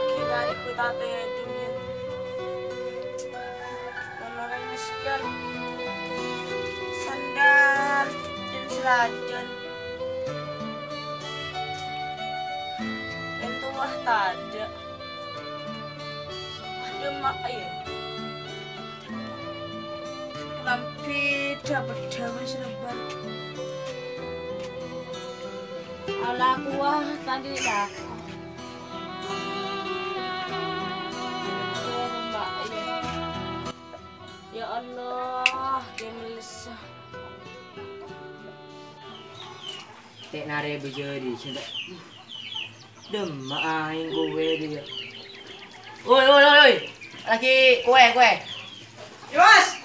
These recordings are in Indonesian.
kinari ko tate dunya. Menoreng miskel. Sandal dan serajan. Dan tuah tada. Ada mak ayah. Lampi dapat daun senebar. Ala kuah tadi lah. Ya Allah, gemelis. Tek nare bejadi cinta. Demak aing kowe dia. Oi. Lagi kue. Mas.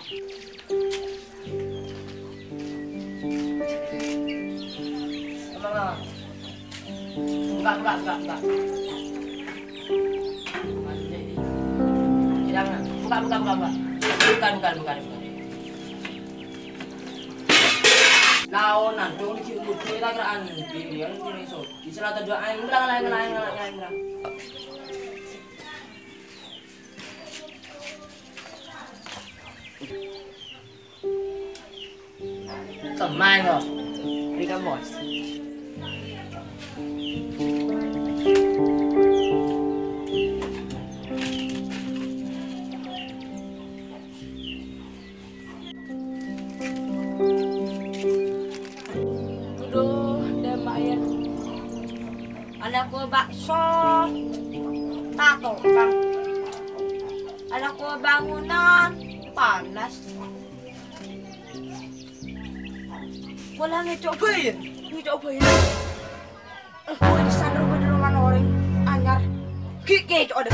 Buka. Jangan. Buka. Laonan dong di kita keraan biar ini so. Di selatan dua aing ngelang. Teman kok. Rika bos. Ada kue bakso, tato kan. Ada kue bangunan, panas. Wala ngicobain. Kue di sana bener rumah orang anyar. Kiki itu ada.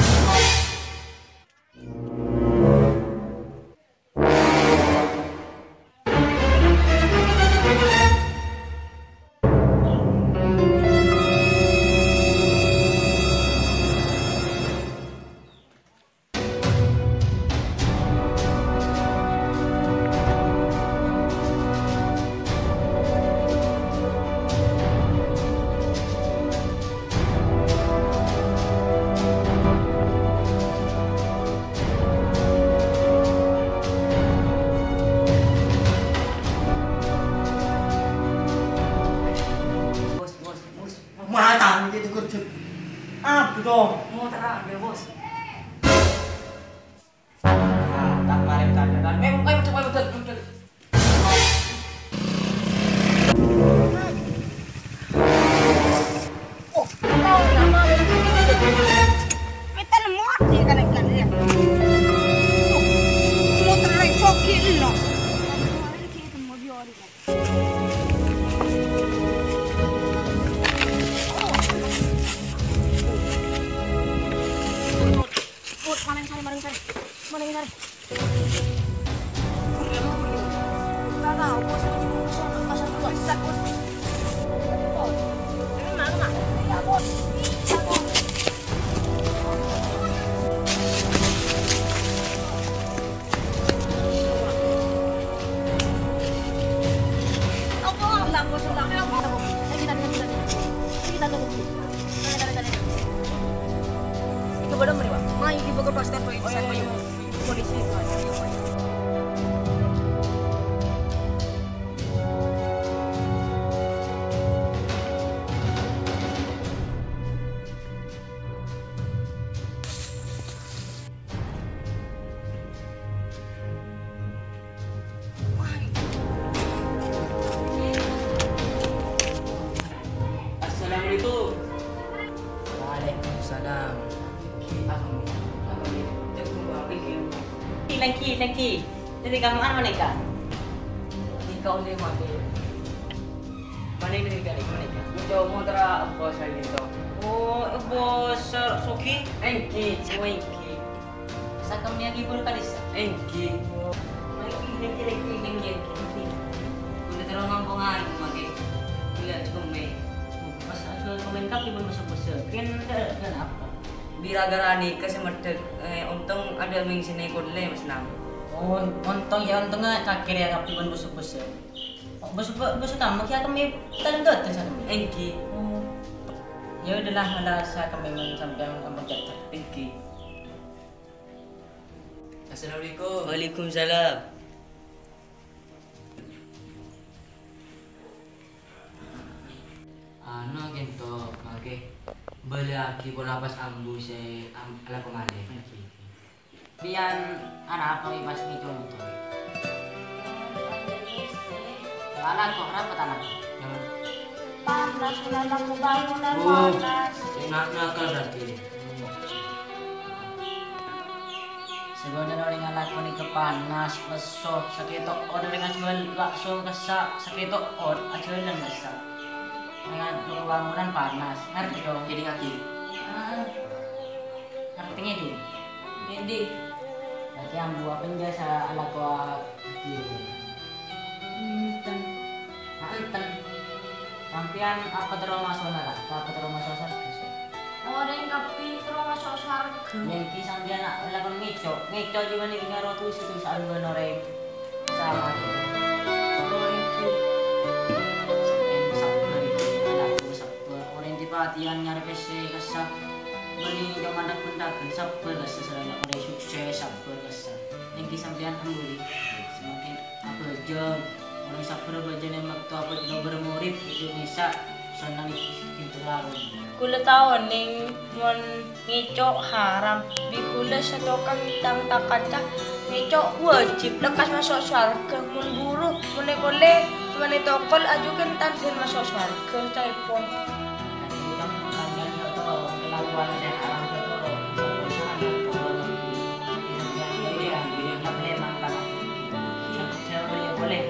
Matang gitu kerja. Apa dong? Mau terang ya bos. Tak mari tak kan. Betul. Oh, tahu nama. Kita muat ya kan ya. Mau terang sokin loh. Mana yang cari? Enggak tahu, bos. Pasar dua, bos. Oh, mana? Ya, bos. Belum nih, Pak. Main di Bogor Pasar Boy. Polisi itu aja. Assalamualaikum. Waalaikumsalam. Lagi. Jadi kamu mana mereka? Ikaw ulit mati. Mana yang dari kali mereka? Ito mo tara bos dito. Oh, bos Soki? Enki, semua enki. Sa kami lagi pun kalis. Enki. Lagi. Udah terlalu mampungan magi. Gila cukup may. Mas asal komen kap ibon masuk bos. Kenapa? Biragarani kasi medek untung ada ming sini kodle mas nam. Oh, untung nga kakir ya kap ibon busuk. Busuk kamu kaya kami tandot sa kami. Enki. Ya udahlah sa kami sampai kamu jatuh. Pinky. Assalamualaikum. Waalaikumsalam. Ano ginto, okay. Bali aki ko lapas ambu si ala kumali. Biyan anak ko ibas ni contoh. Anak ko rapat anak ko. Panas na lang mo bangunan Oh, panas. nakal berarti. Sebenarnya orang anak ko ni kepanas, besok sakit od dengan jual bakso kasa sakit od aja lang kasa. Dengan bangunan panas, ngerti dong? Jadi kaki. Artinya di. Hindi. Nanti yang buah penjasa ala ko gitu. Enten. Sampian apa terus masuk nara? Apa terus masuk sarkas? Orang kapi terus masuk sarga. Yang ki sampian ala kon ngeco di mana ngaro tulis saan orang sama. Orang di perhatian nyari PC kasa beli zaman dapat sabar kasa sarana orang sukses sabar kasa. Yang ki sampian ambuli semakin apa jam orang sabar baca yang waktu apa juga bermurid itu bisa senang itu lalu. Kula taon ning mon ngicok haram. Bikula sa tokang tang takata ngicok wajib lekas masuk surga. Mun buruk mun kole mun tokol ajukan tansin masuk surga telepon. Jadi kan kalian itu kelakuan yang haram itu usaha itu ini yang boleh mantan. Saya boleh